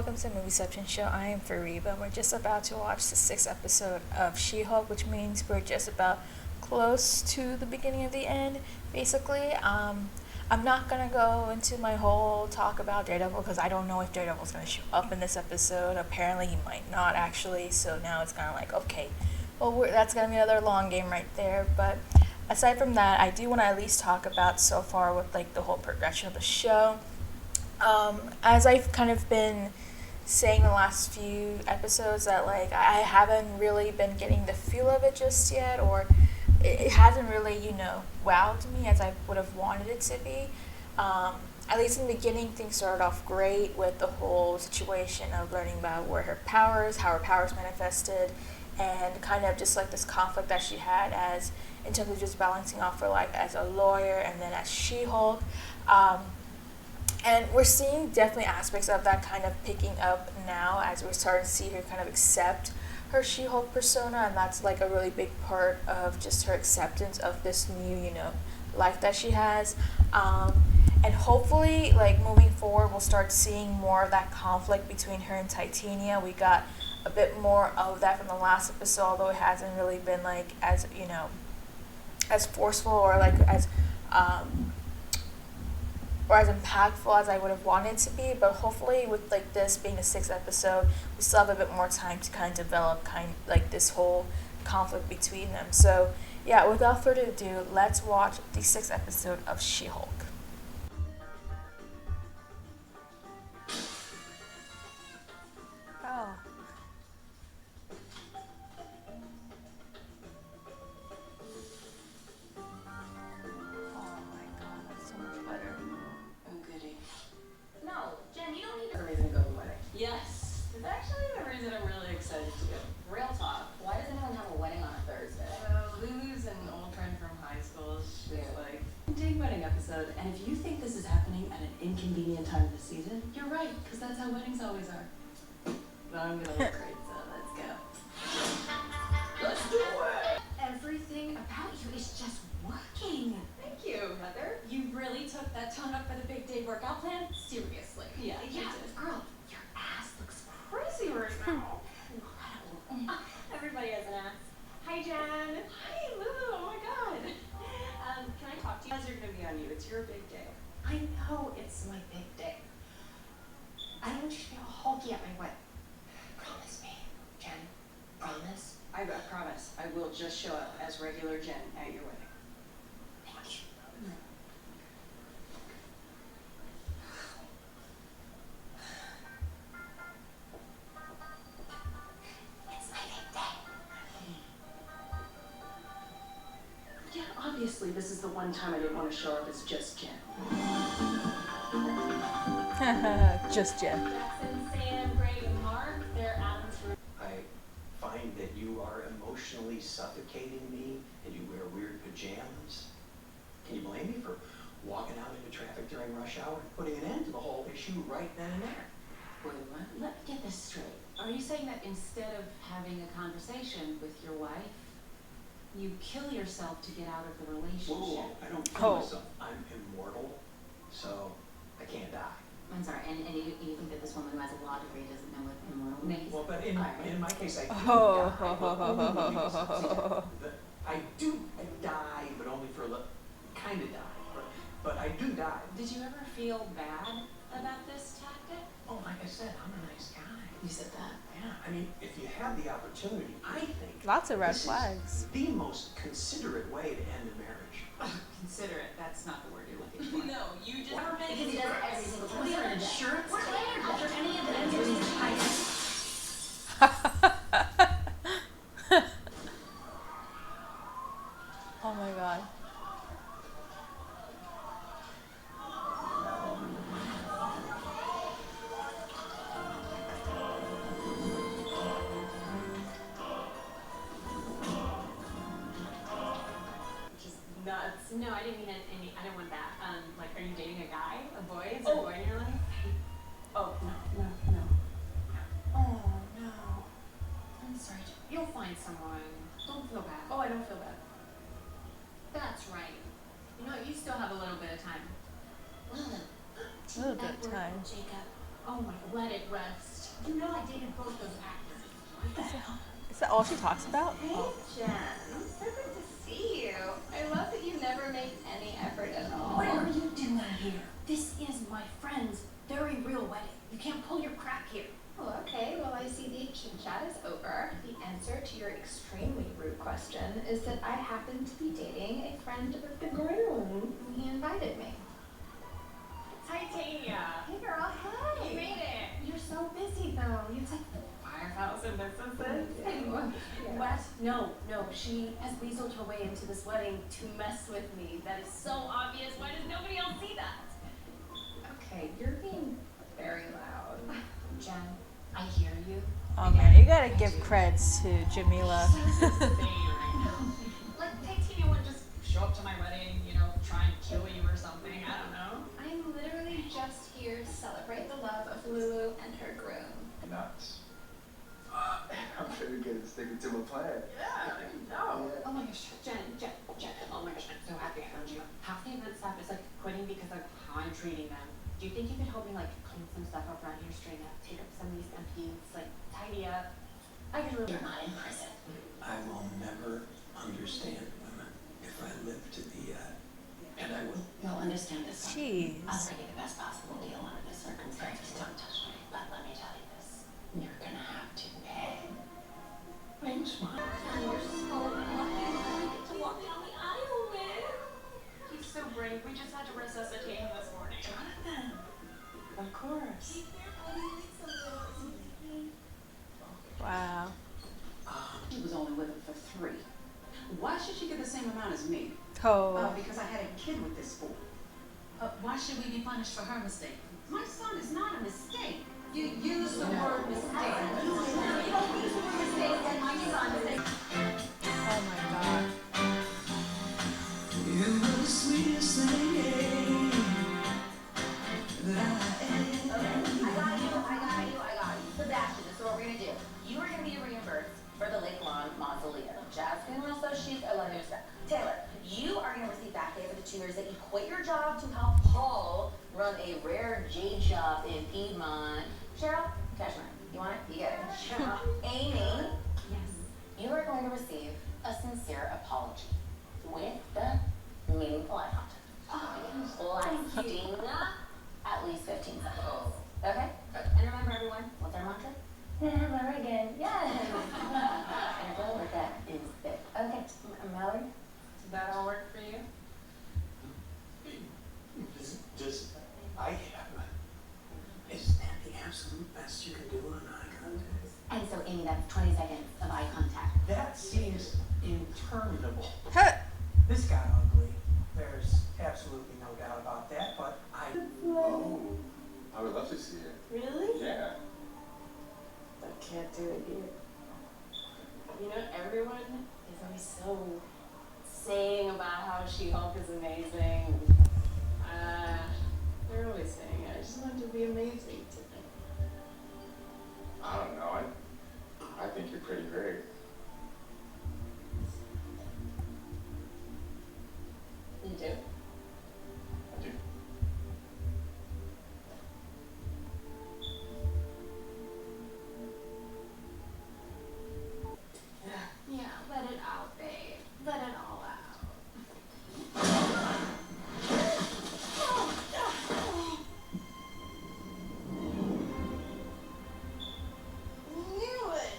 welcome to the Movieception Show. I am Fariba, and we're just about to watch the 6th episode of She-Hulk, which means we're just about close to the beginning of the end, basically. I'm not going to go into my whole talk about Daredevil, because I don't know if Daredevil's going to show up in this episode. Apparently he might not, actually, so now it's kind of like, okay, well, that's going to be another long game right there, but aside from that, I do want to at least talk about so far with, like, the whole progression of the show. As I've kind of been saying the last few episodes that, like, I haven't really been getting the feel of it just yet, or it hasn't really, wowed me as I would have wanted it to be. At least in the beginning, things started off great with the whole situation of learning about how her powers manifested, and kind of just like this conflict that she had as in terms of just balancing off her life as a lawyer and then as She-Hulk. And we're seeing definitely aspects of that kind of picking up now as we're starting to see her kind of accept her She-Hulk persona, and that's like a really big part of just her acceptance of this new, life that she has. And hopefully, like, moving forward, we'll start seeing more of that conflict between her and Titania. We got a bit more of that from the last episode, although it hasn't really been, like, as, as forceful or, like, as impactful as I would have wanted to be. But hopefully with, like, this being the 6th episode, we still have a bit more time to kind of develop this whole conflict between them. So yeah, without further ado, let's watch the 6th episode of She-Hulk. Oh. Oh my god, that's so much better. Oh, goody. No, Jen, you don't need The reason to go to the wedding. Yes. It's actually the reason I'm really excited to go. Real talk. Why does anyone have a wedding on a Thursday? Lulu's an old friend from high school. She's like, dig wedding episode. And if you think this is happening at an inconvenient time of the season, you're right, because that's how weddings always are. But I'm gonna look great, so let's go. Let's do it! Everything about you is just working. Thank you, Heather. You really took that tone up for the big day workout plan? Seriously. Yeah, Girl, your ass looks crazy right now. Incredible. Everybody has an ass. Hi, Jen. Hi, Lulu. Oh my god. Can I talk to you? Eyes are gonna be on you. It's your big day. I know it's my big day. I don't want you to be all hulky at my wedding. Promise me, Jen. Promise. I promise. I will just show up as regular Jen at your wedding. Thank you. It's my big day. Yeah, obviously this is the one time I didn't want to show up as just Jen. Just Jen. Jackson, Sam, Greg, and Mark, they're Adam's room. I find that you are emotionally suffocating me and you wear weird pajamas. Can you blame me for walking out into traffic during rush hour and putting an end to the whole issue right then and there? Wait, what? Let me get this straight. Are you saying that instead of having a conversation with your wife, you kill yourself to get out of the relationship? Whoa, I don't kill myself. I'm immortal, so I can't die. I'm sorry, and you think that this woman who has a law degree doesn't know what immortal means? Well, but in my case, I do Oh. die. But only because I do die, but only for kind of die. But I do die. Did you ever feel bad about this tactic? Oh, like I said, I'm a nice guy. You said that. Yeah, I mean, if you have the opportunity, I think Lots of red this flags. is the most considerate way to end a marriage. Considerate, that's not the word you're looking for. No, you just Because he does it every single time. We have an insurance claim after any of the injuries I Oh my god. Just nuts. No, I didn't mean any. I didn't want that. Like, are you dating a guy, a boy? Is Oh. there a boy in your life? Oh, no. Oh no. I'm sorry. You'll find someone. Don't feel bad. Oh, I don't feel bad. That's right. You know what? You still have a little bit of time. Lulu, A little bit of time. Jacob. Oh my, let it rest. You know I dated both those actors. Is that all she talks about? Hey, Jen. So good to see you. I love that you never make any effort at all. What are you doing here? This is my friend's very real wedding. You can't pull your crap here. Oh, okay. Well, I see the chit chat is over. The answer to your extremely rude question is that I happen to be dating a friend of the groom. He invited me. Titania! Hey, girl. Hey. You made it! You're so busy, though. It's like 5,000 businesses? What? No. She has weaseled her way into this wedding to mess with me. That is so obvious. Why does nobody else see that? Okay, you're being very loud. Jen, I hear you. Oh man, you gotta give creds to Jamila. Like, Titania wouldn't just show up to my wedding, you know, try and kill you or something. I don't know. I'm literally just here to celebrate the love of Lulu and her groom. Nuts. I'm very good at sticking to my plan. Yeah, no. Oh my gosh, Jen. Oh my gosh, I'm so happy I found you. Half the event staff is like quitting because of how I'm treating them. Do you think you could help me like clean some stuff up around here, straighten up, take up some of these empties, like tidy up? I could really. You're not in prison. I will never understand women if I live to be and I will. You'll understand this one. Jeez. I'll bring you the best possible deal under the circumstances. Don't touch me. But let me tell you this. You're gonna have to pay. Thanks, Mom. You're so lucky to walk down the aisle with. He's so brave. We just had to resuscitate him this morning. Jonathan. Of course. Wow. He was only with her for 3. Why should she get the same amount as me? Oh. Because I had a kid with this fool. Why should we be punished for her mistake? My son is not a mistake. You use the word mistake. You don't use the word mistake, and my son is Oh my god. You were the sweetest thing that I I got you. Sebastian, this is what we're gonna do. You are gonna be reimbursed for the Lake Lawn Mausoleum. Jasmine will sew sheets, I love your stuff. Taylor, you are gonna receive back pay for the 2 years that you quit your job to help Paul run a rare jade shop in Piedmont. Cheryl, cash money. You want it? You get it. Cheryl. Amy, Yes. you are going to receive a sincere apology with the meaningful eye contact. Lasting at least 15 seconds. Okay? And remember, everyone, what's our mantra? Never again. Yes. And go with that instead. Okay, Mallory? Did that all work for you? Does I have? Is that the absolute best you can do on eye contact? And so, Amy, that's 20 seconds of eye contact. That seems interminable. Huh. This got ugly. There's absolutely no doubt about that, but Oh, I would love to see it. Really? Yeah. I can't do it here. You know, everyone is always so saying about how She-Hulk is amazing. They're always saying it. I just want it to be amazing today. I don't know. I think you're pretty great. You do? I do. Yeah, let it out, babe. Let it all out. Knew it!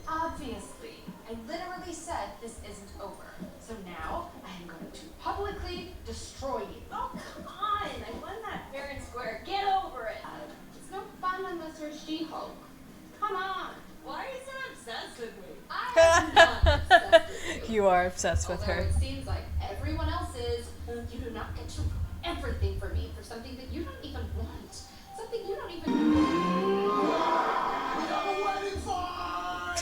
Obviously. I literally said this isn't over. So now I am going to publicly destroy you. Oh, come on! I won that fair and square. Get over it! It's no fun unless you're She-Hulk. Come on! Why are you so obsessed with me? I'm not obsessed with you. You are obsessed with Although her. it seems like everyone else is. You do not get to ruin everything for me for something that you don't even want. Something you don't even. We got a wedding fight!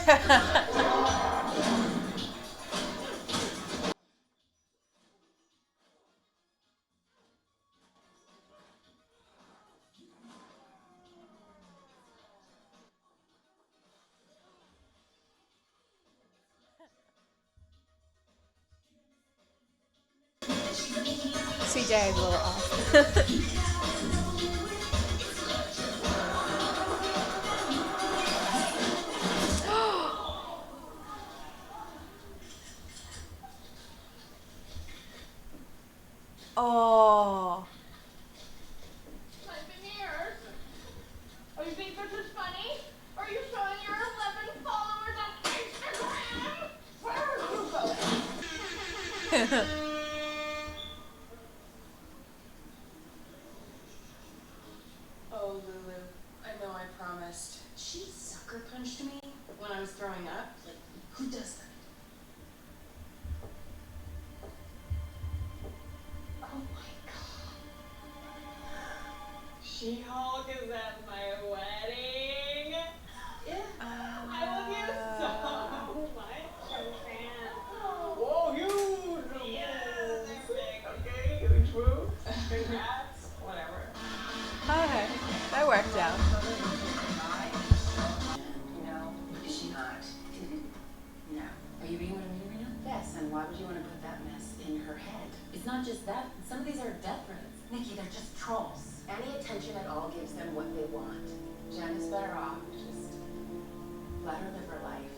CJ is a little off. Oh, Lulu, I know I promised. She sucker punched me when I was throwing up. Like, who does that? Oh my god. She-Hulk is at my wedding. Yeah. I love you so much. I'm a fan. Whoa, huge! Yes, I'm big. Okay, huge move. Congrats. Whatever. Okay, that worked out. You know, is she hot? No. Are you being what I mean right now? Yes, and why would you want to put that mess in her head? It's not just that. Some of these are death threats. Nikki, they're just trolls. Any attention at all gives them what they want. Jen is better off. Just let her live her life.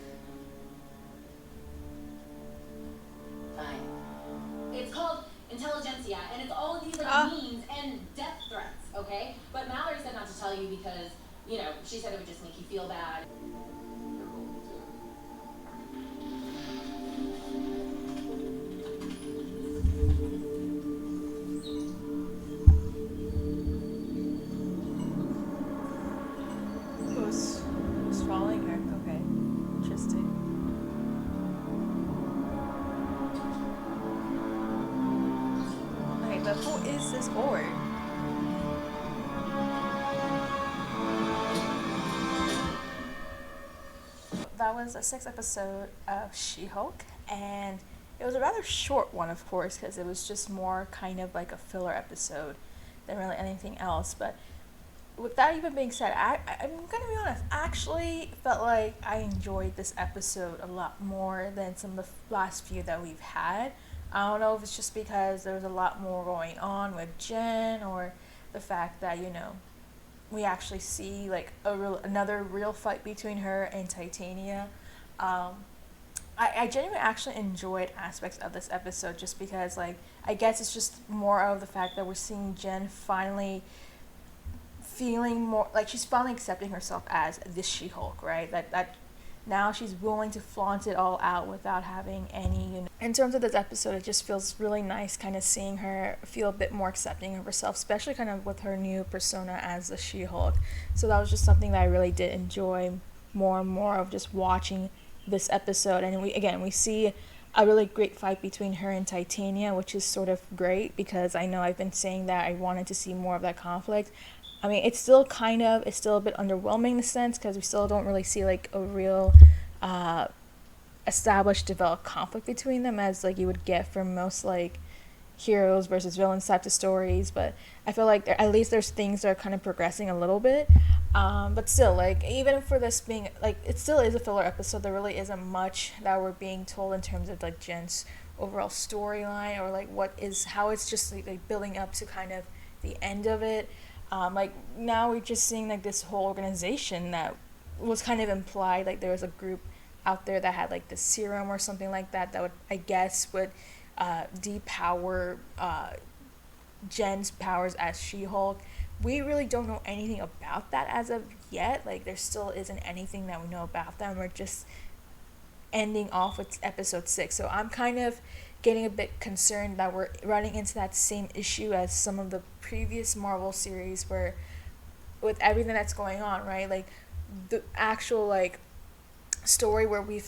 Fine. It's called intelligentsia, and it's all of these like memes and death threats, okay? But Mallory said not to tell you because, you know, she said it would just make you feel bad. Who's following her? Okay, interesting. Okay, but who is this orb? That was a 6th episode of She-Hulk, and it was a rather short one, of course, because it was just more kind of like a filler episode than really anything else. But with that even being said, I'm gonna be honest, I actually felt like I enjoyed this episode a lot more than some of the last few that we've had. I don't know if it's just because there was a lot more going on with Jen, or the fact that, you know, we actually see like another real fight between her and Titania. I genuinely actually enjoyed aspects of this episode just because, like, I guess it's just more of the fact that we're seeing Jen finally feeling more like she's finally accepting herself as this She-Hulk, right? That now she's willing to flaunt it all out without having any, you know. In terms of this episode, it just feels really nice kind of seeing her feel a bit more accepting of herself, especially kind of with her new persona as the She-Hulk. So that was just something that I really did enjoy more and more of just watching this episode. And we see a really great fight between her and Titania, which is sort of great because I know I've been saying that I wanted to see more of that conflict. I mean, it's still a bit underwhelming in a sense because we still don't really see like a real established, developed conflict between them as like you would get from most like heroes versus villains types of stories. But I feel like at least there's things that are kind of progressing a little bit. But still, like, even for this being like, it still is a filler episode. There really isn't much that we're being told in terms of like Jen's overall storyline, or like how it's just like building up to kind of the end of it. Like now we're just seeing like this whole organization that was kind of implied, like there was a group out there that had like the serum or something like that would, I guess, would depower Jen's powers as She-Hulk. We really don't know anything about that as of yet. Like there still isn't anything that we know about them. We're just ending off with episode 6. So I'm kind of getting a bit concerned that we're running into that same issue as some of the previous Marvel series, where with everything that's going on, right? Like the actual like story where we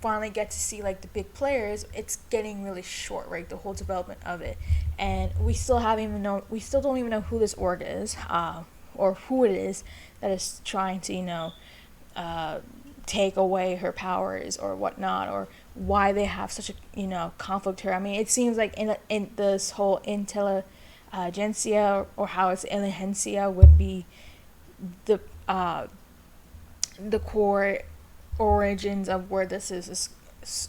finally get to see like the big players, it's getting really short, right? The whole development of it, and we still don't even know who this org is, or who it is that is trying to, you know, take away her powers or whatnot, or why they have such a, you know, conflict here. I mean, it seems like in this whole intelligentsia, or how it's intelligentsia would be the core origins of where this is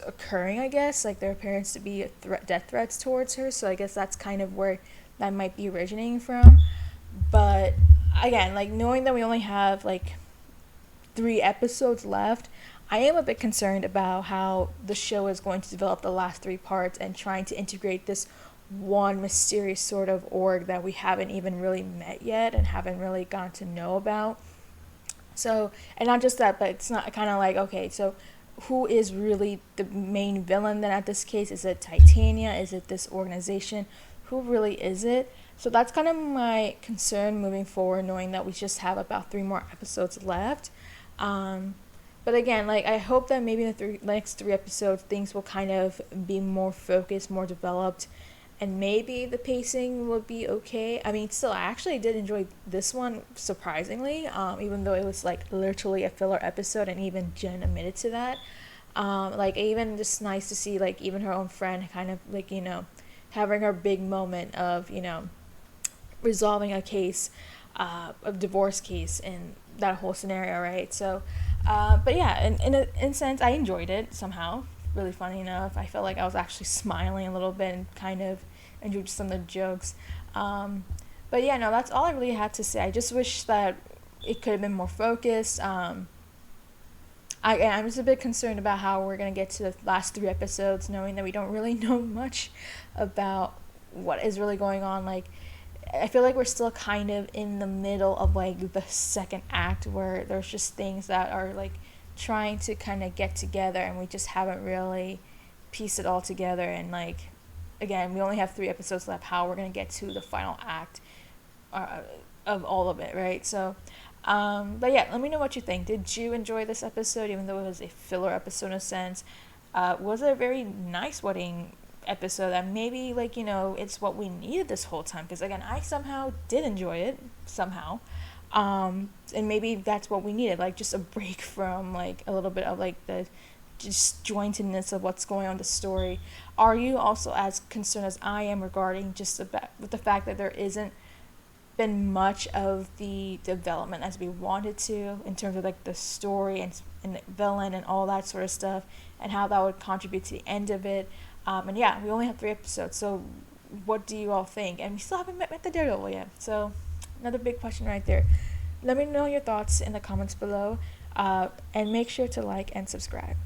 occurring, I guess. Like there appears to be death threats towards her, so I guess that's kind of where that might be originating from. But again, like knowing that we only have like 3 episodes left, I am a bit concerned about how the show is going to develop the last 3 parts and trying to integrate this one mysterious sort of org that we haven't even really met yet and haven't really gotten to know about. So, and not just that, but it's not kind of like, okay, so who is really the main villain then at this case. Is it Titania? Is it this organization? Who really is it? So that's kind of my concern moving forward, knowing that we just have about 3 more episodes left. But again, like, I hope that maybe in the next 3 episodes things will kind of be more focused, more developed, and maybe the pacing will be okay. I mean, still, I actually did enjoy this one, surprisingly, even though it was like literally a filler episode, and even Jen admitted to that. Like, even just nice to see, like, even her own friend kind of, like, you know, having her big moment of, you know, resolving a case, a divorce case, in that whole scenario, right? So, but yeah, in a sense, I enjoyed it somehow. Really funny enough. I felt like I was actually smiling a little bit and kind of enjoyed some of the jokes. But yeah, no, that's all I really had to say. I just wish that it could have been more focused. I'm just a bit concerned about how we're going to get to the last 3 episodes, knowing that we don't really know much about what is really going on. Like, I feel like we're still kind of in the middle of, like, the second act, where there's just things that are, like, trying to kind of get together, and we just haven't really pieced it all together. And, like, again, we only have 3 episodes left. How we're going to get to the final act of all of it, right? So, but yeah, let me know what you think. Did you enjoy this episode, even though it was a filler episode in a sense? Was it a very nice wedding episode that maybe, like, you know, it's what we needed this whole time? Because, again, I somehow did enjoy it, somehow. And maybe that's what we needed, like, just a break from, like, a little bit of, like, the disjointedness of what's going on in the story. Are you also as concerned as I am regarding just with the fact that there isn't been much of the development as we wanted to, in terms of, like, the story and the villain and all that sort of stuff, and how that would contribute to the end of it? And yeah, we only have 3 episodes, so what do you all think? And we still haven't met the Daredevil yet, so another big question right there. Let me know your thoughts in the comments below, and make sure to like and subscribe.